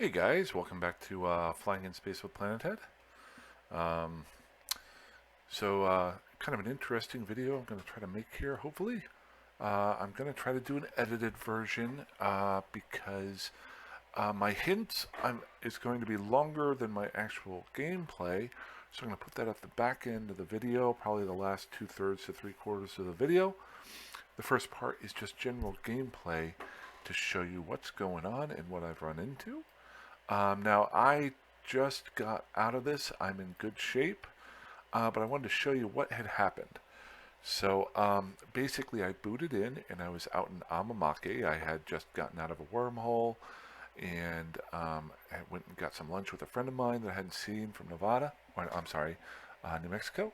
Hey guys, welcome back to Flying in Space with Planet Head. Um, kind of an interesting video I'm going to try to make here, hopefully. I'm going to try to do an edited version because my hint is going to be longer than my actual gameplay. So I'm going to put that at the back end of the video, probably the last 2/3 to 3/4 of the video. The first part is just general gameplay to show you what's going on and what I've run into. Now, I just got out of this. I'm in good shape, but I wanted to show you what had happened. So basically, I booted in and I was out in Amamake. I had just gotten out of a wormhole and I went and got some lunch with a friend of mine that I hadn't seen from Nevada, or I'm sorry, New Mexico,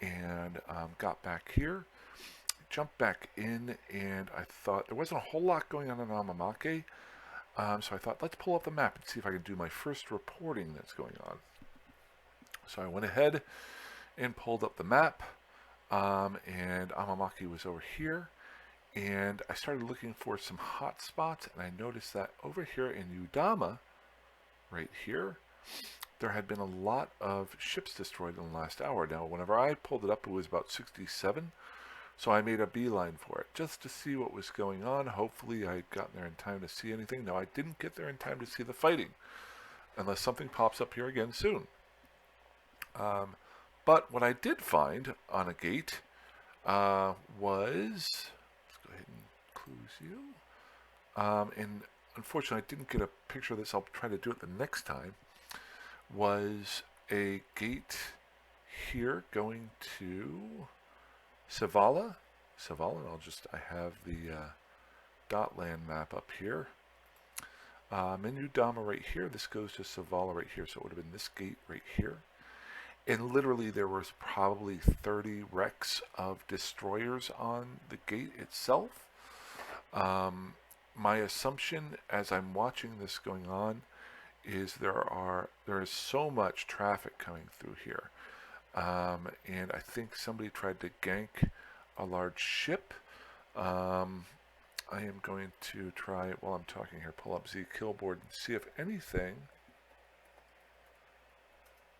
and got back here. Jumped back in, and I thought there wasn't a whole lot going on in Amamake. So I thought, let's pull up the map and see if I can do my first reporting that's going on. So I went ahead and pulled up the map, and Amamaki was over here. And I started looking for some hot spots, and I noticed that over here in Udama, right here, there had been a lot of ships destroyed in the last hour. Now, whenever I pulled it up, it was about 67. So I made a beeline for it just to see what was going on. Hopefully I had gotten there in time to see anything. No, I didn't get there in time to see the fighting, unless something pops up here again soon. But what I did find on a gate was, let's go ahead and close you. And unfortunately I didn't get a picture of this. I'll try to do it the next time. Was a gate here going to Savala, and I have the dot land map up here. Menu Dama right here. This goes to Savala right here, so it would have been this gate right here. And literally there was probably 30 wrecks of destroyers on the gate itself. My assumption as I'm watching this going on is there is so much traffic coming through here. And I think somebody tried to gank a large ship. I am going to try, while I'm talking here, pull up Z Killboard and see if anything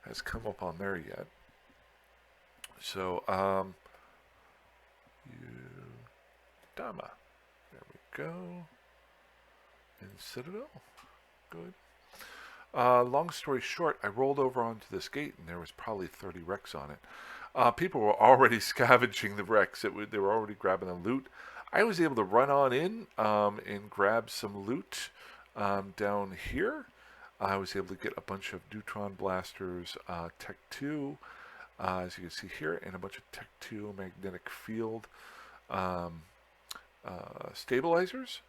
has come up on there yet. So, Udama. There we go. In Citadel. Good. Long story short, I rolled over onto this gate and there was probably 30 wrecks on it. People were already scavenging the wrecks. They were already grabbing the loot. I was able to run on in and grab some loot down here. I was able to get a bunch of neutron blasters, Tech 2, as you can see here, and a bunch of Tech 2 magnetic field um, stabilizers.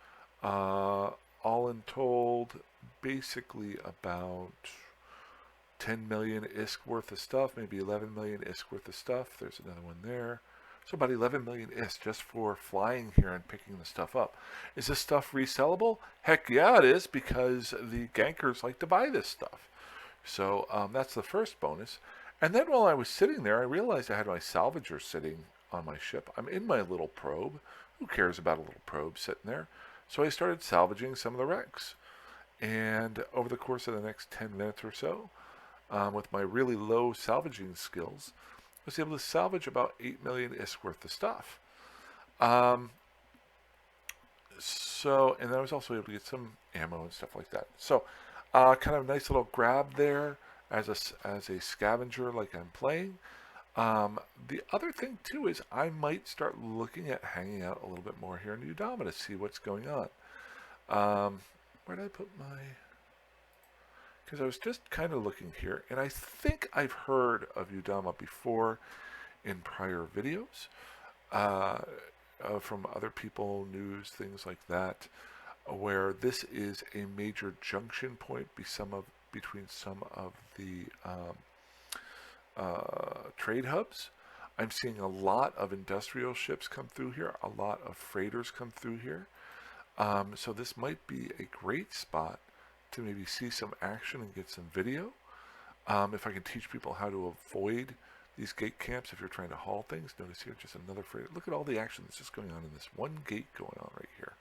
All in told, basically about 10 million ISK worth of stuff, maybe 11 million ISK worth of stuff. There's another one there. So about 11 million ISK just for flying here and picking the stuff up. Is this stuff resellable? Heck yeah, it is, because the gankers like to buy this stuff. So that's the first bonus. And then while I was sitting there, I realized I had my salvager sitting on my ship. I'm in my little probe. Who cares about a little probe sitting there? So I started salvaging some of the wrecks. And over the course of the next 10 minutes or so, with my really low salvaging skills, I was able to salvage about 8 million ISK worth of stuff. And I was also able to get some ammo and stuff like that. So, kind of a nice little grab there as a scavenger, like I'm playing. The other thing too is I might start looking at hanging out a little bit more here in Udama to see what's going on. Where did I put my? Because I was just kind of looking here, and I think I've heard of Udama before in prior videos from other people, news, things like that, where this is a major junction point between some of the trade hubs. I'm seeing a lot of industrial ships come through here, a lot of freighters come through here. So this might be a great spot to maybe see some action and get some video. If I can teach people how to avoid these gate camps if you're trying to haul things. Notice here just another freighter. Look at all the action that's just going on in this one gate going on right here.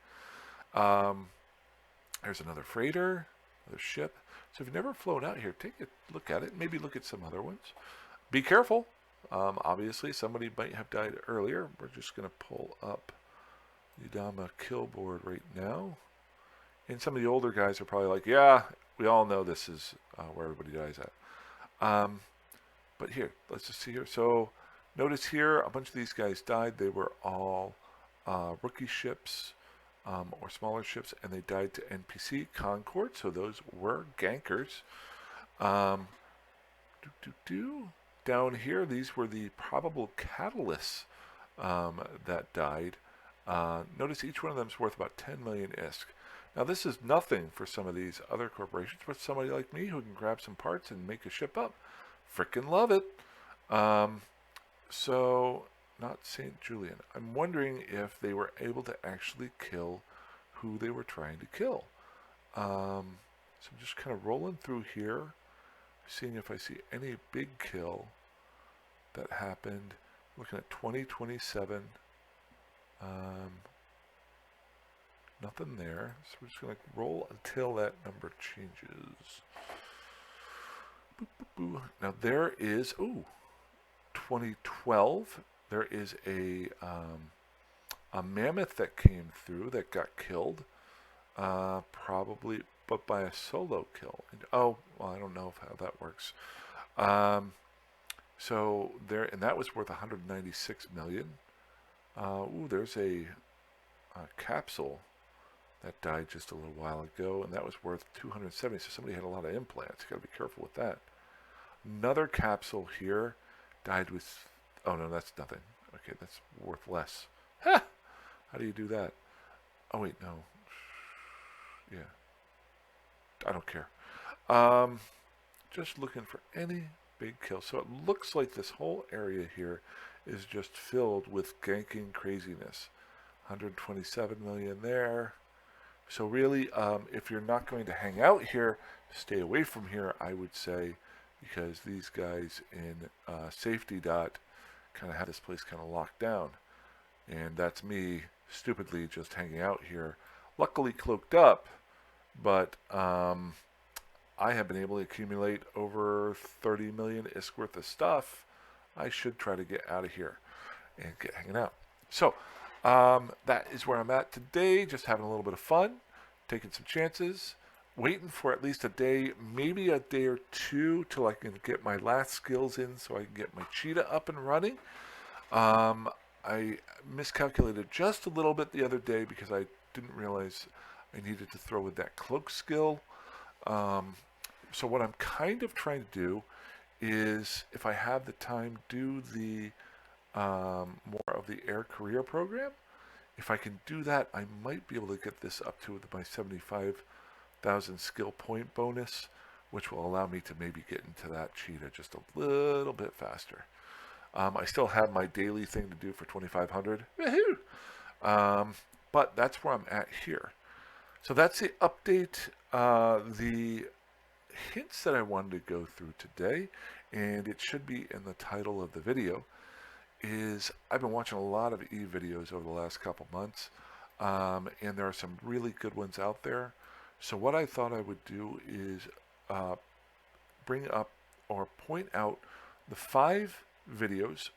There's another freighter. Another ship. So if you've never flown out here, take a look at it. Maybe look at some other ones. Be careful. Obviously, somebody might have died earlier. We're just going to pull up Yudama kill board right now. And some of the older guys are probably like, yeah, we all know this is where everybody dies at. But here, let's just see here. So notice here, a bunch of these guys died. They were all rookie ships or smaller ships, and they died to NPC Concord. So those were gankers. Down here, these were the probable catalysts that died. Notice each one of them is worth about 10 million ISK. Now this is nothing for some of these other corporations, but somebody like me who can grab some parts and make a ship up, frickin' love it. So, not St. Julian. I'm wondering if they were able to actually kill who they were trying to kill. So I'm just kind of rolling through here, seeing if I see any big kill that happened. Looking at 2027. Nothing there. So we're just going to roll until that number changes. Boop, boop, boop. Now there is, 2012. There is a mammoth that came through that got killed. Probably, but by a solo kill. Well, I don't know how that works. So there, and that was worth 196 million. There's a capsule that died just a little while ago, and that was worth 270. So somebody had a lot of implants. You got to be careful with that. Another capsule here died with. Oh no, that's nothing. Okay, that's worth less. Ha! How do you do that? Oh wait, no. Yeah. I don't care. Just looking for any big kills. So it looks like this whole area here is just filled with ganking craziness. 127 million there. So really, if you're not going to hang out here, stay away from here, I would say, because these guys in Safety Dot kind of have this place kind of locked down. And that's me stupidly just hanging out here, luckily cloaked up, but I have been able to accumulate over 30 million ISK worth of stuff. I should try to get out of here and get hanging out. So that is where I'm at today, just having a little bit of fun, taking some chances, waiting for at least a day, maybe a day or two till I can get my last skills in so I can get my cheetah up and running. I miscalculated just a little bit the other day because I didn't realize I needed to throw in that cloak skill. So what I'm kind of trying to do is, if I have the time, do the more of the air career program. If I can do that, I might be able to get this up to my 75,000 skill point bonus, which will allow me to maybe get into that cheetah just a little bit faster. I still have my daily thing to do for 2,500. Woohoo! But that's where I'm at here. So that's the update, the hints that I wanted to go through today, and it should be in the title of the video, is I've been watching a lot of videos over the last couple months, and there are some really good ones out there. So what I thought I would do is bring up or point out the 5 videos,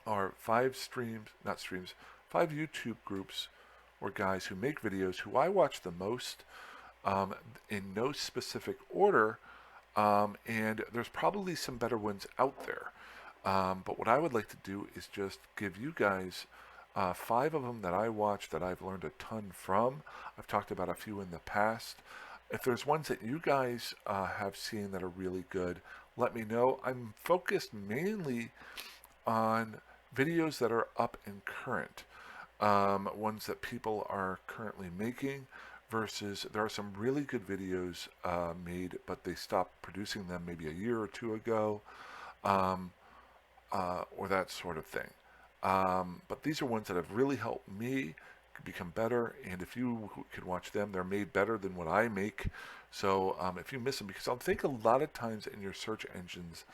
or 5 streams, not streams, 5 YouTube groups or guys who make videos who I watch the most, in no specific order, and there's probably some better ones out there. But what I would like to do is just give you guys 5 of them that I watch that I've learned a ton from. I've talked about a few in the past. If there's ones that you guys have seen that are really good, let me know. I'm focused mainly on videos that are up and current, ones that people are currently making, versus there are some really good videos made, but they stopped producing them maybe a year or 2 ago, or that sort of thing. But these are ones that have really helped me become better, and if you could watch them, they're made better than what I make. So if you miss them, because I think a lot of times in your search engines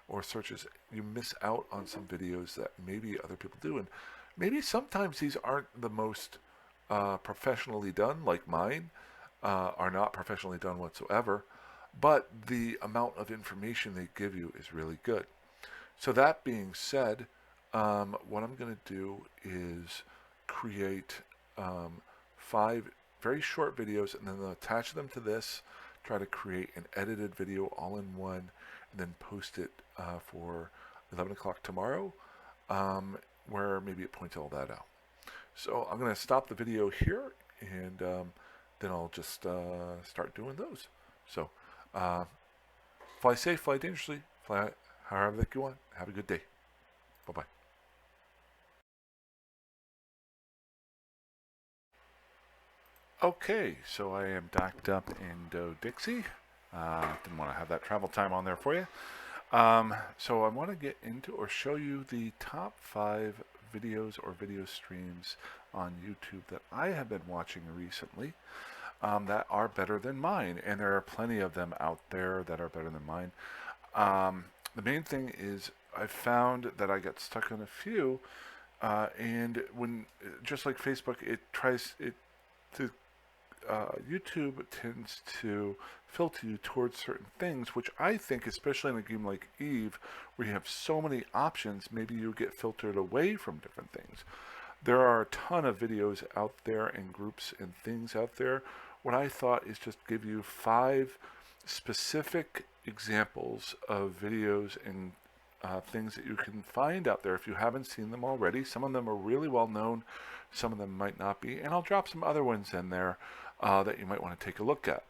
or searches, you miss out on some videos that maybe other people do, and maybe sometimes these aren't the most professionally done, like mine, are not professionally done whatsoever, but the amount of information they give you is really good. So that being said, what I'm going to do is create 5 very short videos and then attach them to this, try to create an edited video all in one, and then post it for 11 o'clock tomorrow, where maybe it points all that out. So I'm going to stop the video here, and then I'll just start doing those. So fly safe, fly dangerously, fly however you want. Have a good day. Bye-bye. Okay, so I am docked up in Doe-Dixie. Didn't want to have that travel time on there for you. So I want to get into or show you the top 5 videos or video streams on YouTube that I have been watching recently that are better than mine. And there are plenty of them out there that are better than mine. The main thing is I found that I got stuck on a few, and when, just like Facebook, YouTube tends to filter you towards certain things, which I think, especially in a game like Eve, where you have so many options, maybe you get filtered away from different things. There are a ton of videos out there and groups and things out there. What I thought is just give you 5 specific examples of videos and things that you can find out there if you haven't seen them already. Some of them are really well known, some of them might not be, and I'll drop some other ones in there that you might want to take a look at.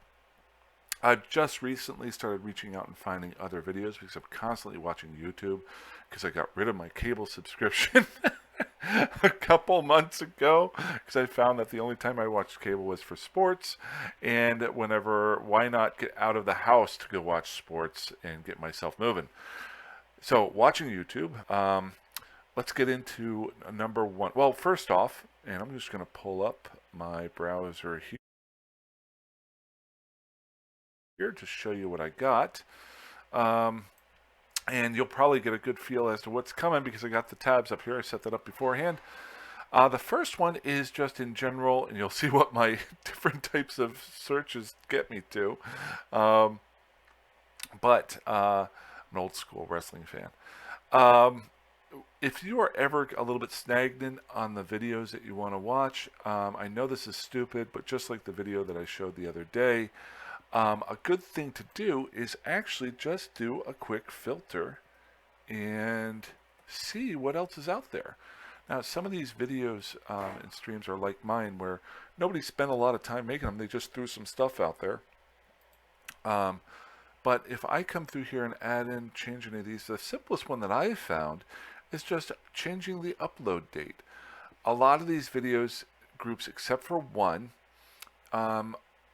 I've just recently started reaching out and finding other videos because I'm constantly watching YouTube because I got rid of my cable subscription a couple months ago because I found that the only time I watched cable was for sports, and why not get out of the house to go watch sports and get myself moving. So watching YouTube, let's get into number 1. Well, first off, and I'm just going to pull up my browser here to show you what I got. And you'll probably get a good feel as to what's coming because I got the tabs up here. I set that up beforehand. The first one is just in general, and you'll see what my different types of searches get me to. But I'm an old school wrestling fan. If you are ever a little bit stagnant on the videos that you want to watch, I know this is stupid, but just like the video that I showed the other day, a good thing to do is actually just do a quick filter and see what else is out there. Now, some of these videos and streams are like mine, where nobody spent a lot of time making them. They just threw some stuff out there. But if I come through here and add in, change any of these, the simplest one that I've found is just changing the upload date. A lot of these videos groups, except for one,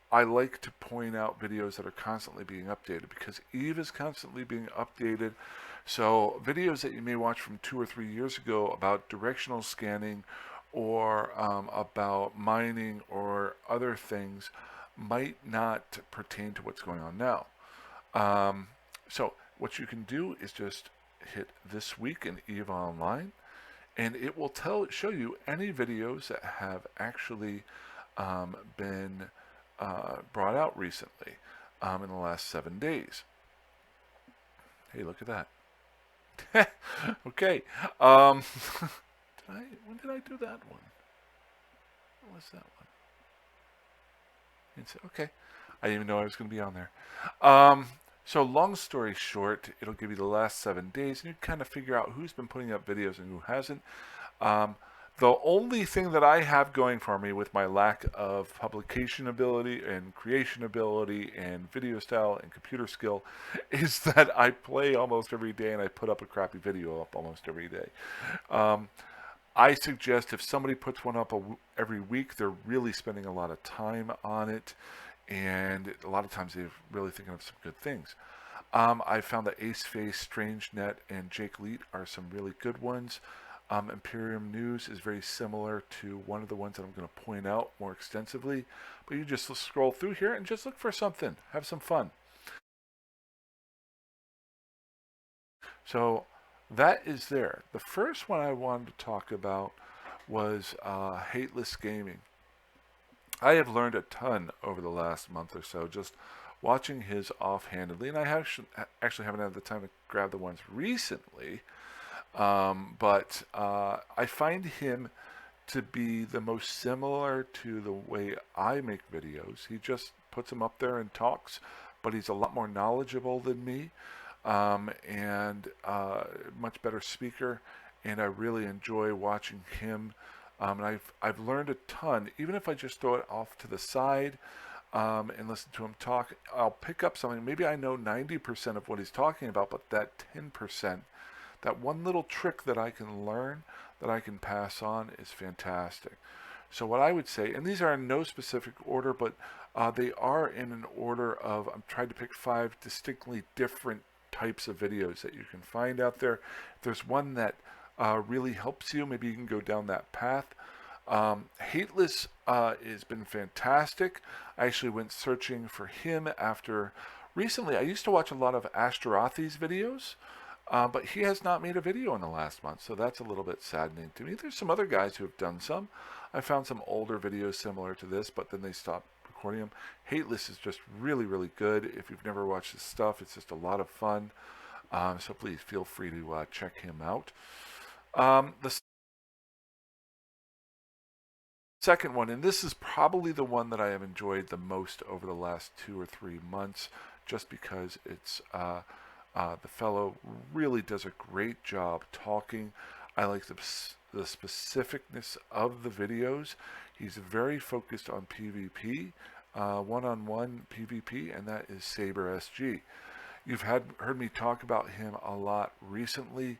I like to point out videos that are constantly being updated because Eve is constantly being updated. So videos that you may watch from 2 or 3 years ago about directional scanning or about mining or other things might not pertain to what's going on now. So what you can do is just hit This Week in Eve Online, and it will show you any videos that have actually been brought out recently in the last 7 days. Hey, look at that. Okay. When did I do that one? What was that one? Okay. I didn't even know I was going to be on there. So long story short, it'll give you the last 7 days, and you kind of figure out who's been putting up videos and who hasn't. The only thing that I have going for me with my lack of publication ability and creation ability and video style and computer skill is that I play almost every day and I put up a crappy video up almost every day. I suggest if somebody puts one up every week, they're really spending a lot of time on it, and a lot of times they're really thinking of some good things. I found that Aceface, StrangeNet, and Jake Leet are some really good ones. Imperium News is very similar to one of the ones that I'm going to point out more extensively, but you just scroll through here and just look for something, have some fun. So that is there. The first one I wanted to talk about was Hateless Gaming. I have learned a ton over the last month or so just watching his offhandedly, and I actually haven't had the time to grab the ones recently. But I find him to be the most similar to the way I make videos. He just puts them up there and talks, but he's a lot more knowledgeable than me, and much better speaker. And I really enjoy watching him. And I've learned a ton, even if I just throw it off to the side and listen to him talk. I'll pick up something. Maybe I know 90% of what he's talking about, but that 10%, that one little trick that I can learn, that I can pass on, is fantastic. So what I would say, and these are in no specific order, but they are in an order of, I'm trying to pick 5 distinctly different types of videos that you can find out there. If there's one that really helps you, maybe you can go down that path. Hateless has been fantastic. I actually went searching for him after recently. I used to watch a lot of Ashtarathi's videos, but he has not made a video in the last month, so that's a little bit saddening to me. There's some other guys who have done some. I found some older videos similar to this, but then they stopped recording them. Hateless is just really, really good. If you've never watched his stuff, it's just a lot of fun. So please feel free to check him out. The second one, and this is probably the one that I have enjoyed the most over the last 2 or 3 months, just because it's the fellow really does a great job talking. I like the specificness of the videos. He's very focused on PvP, one-on-one PvP, and that is Saber SG. You've heard me talk about him a lot recently.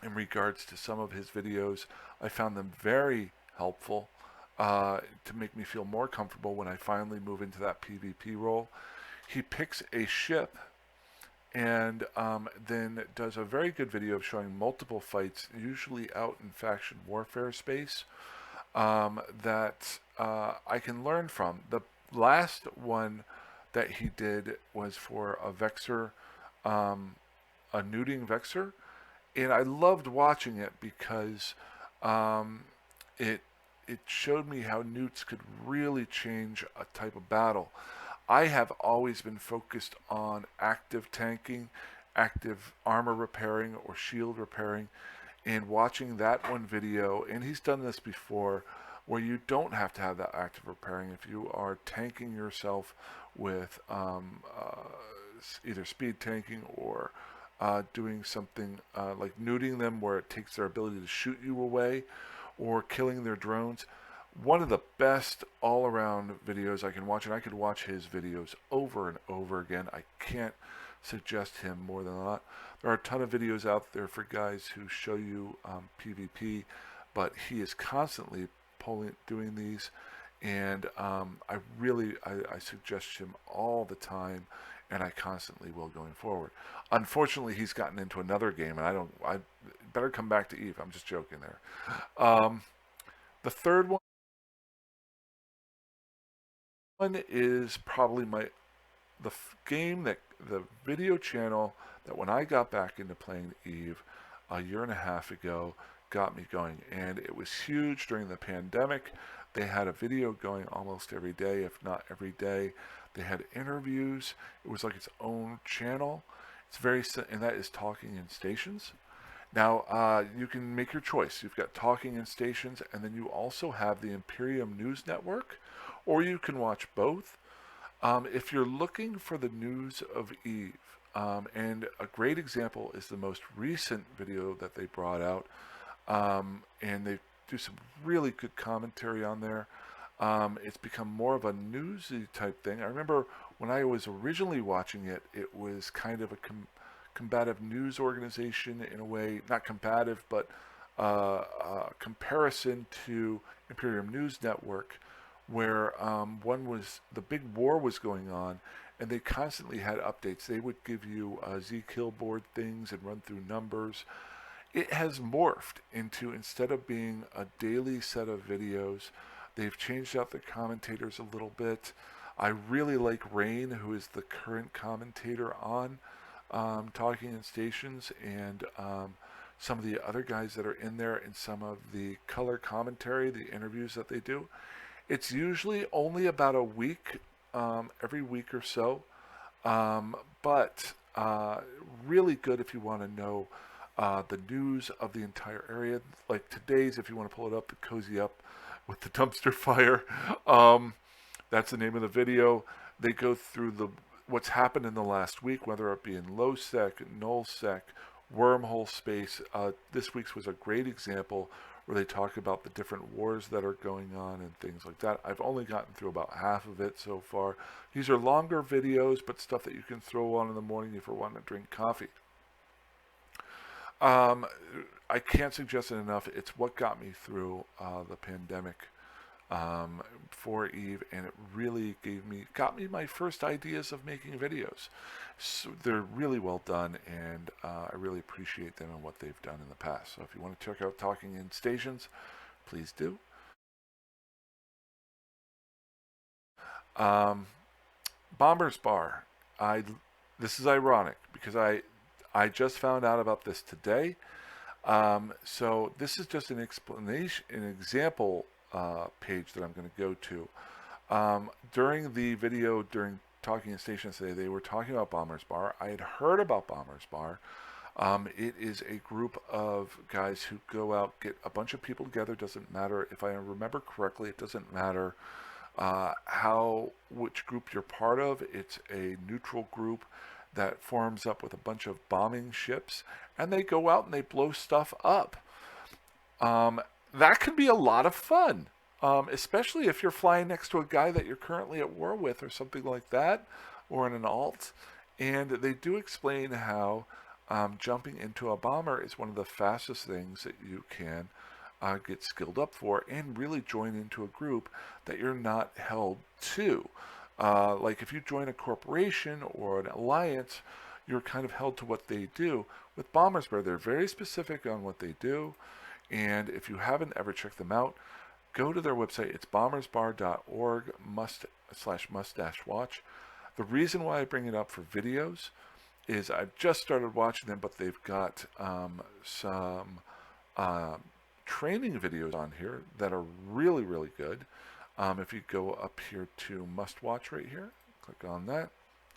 In regards to some of his videos, I found them very helpful to make me feel more comfortable when I finally move into that PvP role. He picks a ship and then does a very good video of showing multiple fights, usually out in faction warfare space, that I can learn from. The last one that he did was for a Vexor, a Newting Vexor, and I loved watching it because um, it it showed me how newts could really change a type of battle. I have always been focused on active tanking, active armor repairing, or shield repairing, and watching that one video. And he's done this before, where you don't have to have that active repairing if you are tanking yourself with either speed tanking or doing something like nuding them, where it takes their ability to shoot you away, or killing their drones. One of the best all-around videos I can watch, and I could watch his videos over and over again. I can't suggest him more than that. There are a ton of videos out there for guys who show you PvP, but he is constantly doing these, and I suggest him all the time, and I constantly will going forward. Unfortunately, he's gotten into another game, and I better come back to Eve. I'm just joking there. The third one is probably game that the video channel that when I got back into playing Eve a year and a half ago got me going, and it was huge during the pandemic. They had a video going almost every day, if not every day. They had interviews. It was like its own channel. And that is Talking in Stations. Now, you can make your choice. You've got Talking in Stations, and then you also have the Imperium News Network, or you can watch both. If you're looking for the news of Eve, and a great example is the most recent video that they brought out, and they do some really good commentary on there. It's become more of a newsy type thing. I remember when I was originally watching it, it was kind of a combative news organization in a way, not combative, but comparison to Imperium News Network, where the big war was going on, and they constantly had updates. They would give you Z-Kill board things and run through numbers. It has morphed into, instead of being a daily set of videos, they've changed out the commentators a little bit. I really like Rain, who is the current commentator on Talking in Stations, and some of the other guys that are in there in some of the color commentary, the interviews that they do. It's usually only about a week, every week or so, but really good if you want to know the news of the entire area. Like today's, if you want to pull it up, the Cozy Up with the dumpster fire. That's the name of the video. They go through what's happened in the last week, whether it be in LowSec, NullSec, wormhole space. This week's was a great example where they talk about the different wars that are going on and things like that. I've only gotten through about half of it so far. These are longer videos, but stuff that you can throw on in the morning if you're wanting to drink coffee. I can't suggest it enough. It's what got me through the pandemic for Eve, and it really got me my first ideas of making videos. So they're really well done, and I really appreciate them and what they've done in the past. So if you want to check out Talking in Stations, please do. Bomber's Bar. This is ironic because I just found out about this today. So this is just an explanation, an example page that I'm going to go to. During the video, during Talking in Stations today, they were talking about Bomber's Bar. I had heard about Bomber's Bar. It is a group of guys who go out, get a bunch of people together. Doesn't matter, if I remember correctly, it doesn't matter which group you're part of. It's a neutral group that forms up with a bunch of bombing ships, and they go out and they blow stuff up. That can be a lot of fun, especially if you're flying next to a guy that you're currently at war with or something like that, or in an alt. And they do explain how jumping into a bomber is one of the fastest things that you can get skilled up for, and really join into a group that you're not held to. Like if you join a corporation or an alliance, you're kind of held to what they do. With Bomber's Bar, they're very specific on what they do, and if you haven't ever checked them out, go to their website. It's bombersbar.org /must-watch. The reason why I bring it up for videos is I've just started watching them, but they've got some training videos on here that are really, really good. If you go up here to Must Watch right here, click on that.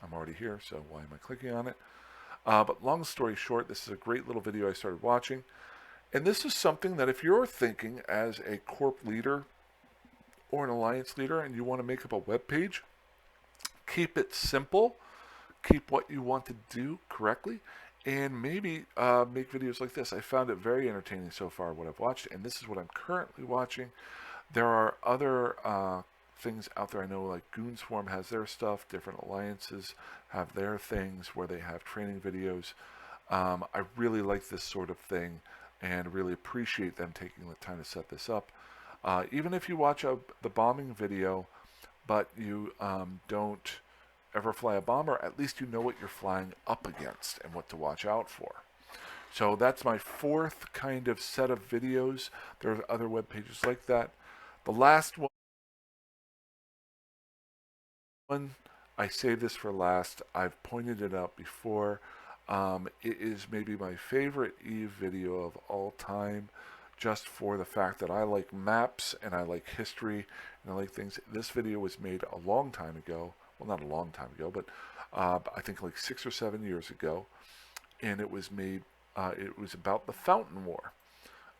I'm already here, so why am I clicking on it? But long story short, this is a great little video I started watching. And this is something that if you're thinking as a corp leader or an alliance leader and you want to make up a web page, keep it simple, keep what you want to do correctly, and maybe make videos like this. I found it very entertaining so far, what I've watched, and this is what I'm currently watching. There are other things out there. I know like Goonswarm has their stuff, different alliances have their things where they have training videos. I really like this sort of thing and really appreciate them taking the time to set this up. Even if you watch the bombing video, but you don't ever fly a bomber, at least you know what you're flying up against and what to watch out for. So that's my fourth kind of set of videos. There are other web pages like that. The last one, I saved this for last. I've pointed it out before. It is maybe my favorite Eve video of all time, just for the fact that I like maps and I like history and I like things. This video was made a long time ago. Well, not a long time ago, but I think like 6 or 7 years ago. And it was made, it was about the Fountain War.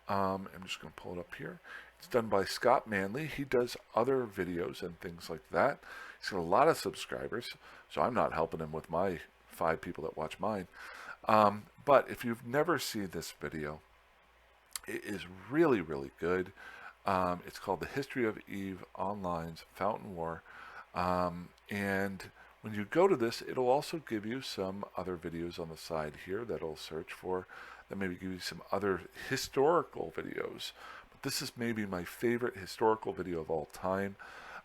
I'm just going to pull it up here. It's done by Scott Manley. He does other videos and things like that. He's got a lot of subscribers, so I'm not helping him with my 5 people that watch mine. But if you've never seen this video, it is really, really good. It's called The History of Eve Online's Fountain War. And when you go to this, it'll also give you some other videos on the side here that'll search for, that maybe give you some other historical videos. But this is maybe my favorite historical video of all time.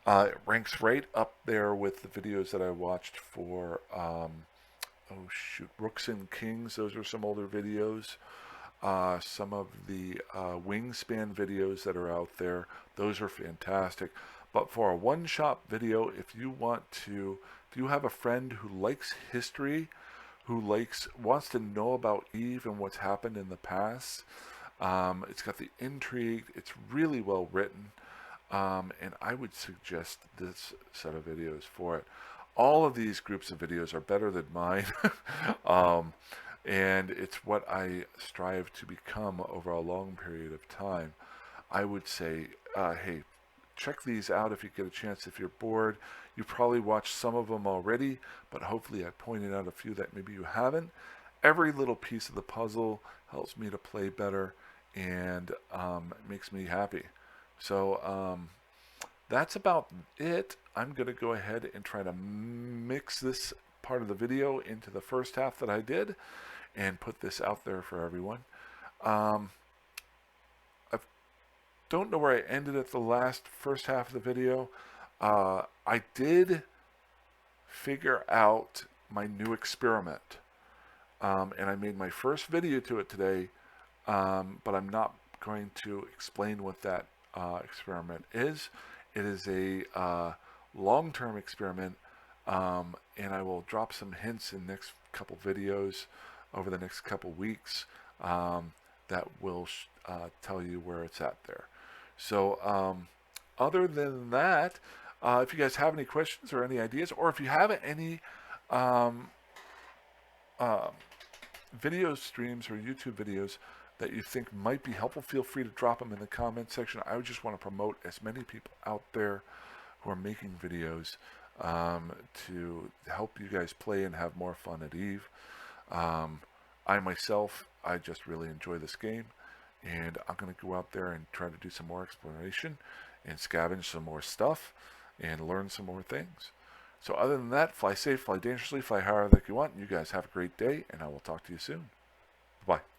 It ranks right up there with the videos that I watched for, Rooks and Kings. Those are some older videos. Some of the Wingspan videos that are out there, those are fantastic. But for a one-shot video, if you have a friend who likes history, who wants to know about Eve and what's happened in the past. It's got the intrigue. It's really well written. And I would suggest this set of videos for it. All of these groups of videos are better than mine. um, and it's what I strive to become over a long period of time. I would say, hey, check these out if you get a chance. If you're bored, you probably watched some of them already, but hopefully I pointed out a few that maybe you haven't. Every little piece of the puzzle helps me to play better and makes me happy. So that's about it. I'm going to go ahead and try to mix this part of the video into the first half that I did and put this out there for everyone. I don't know where I ended at the first half of the video. I did figure out my new experiment. And I made my first video to it today, but I'm not going to explain what that experiment is. It is a long-term experiment, and I will drop some hints in the next couple videos over the next couple weeks that will tell you where it's at there. So other than that, if you guys have any questions or any ideas, or if you have any video streams or YouTube videos that you think might be helpful, feel free to drop them in the comment section. I would just want to promote as many people out there who are making videos to help you guys play and have more fun at Eve. I myself, I just really enjoy this game, and I'm going to go out there and try to do some more exploration and scavenge some more stuff and learn some more things. So other than that, fly safe, fly dangerously, fly higher like you want. You guys have a great day, and I will talk to you soon. Bye.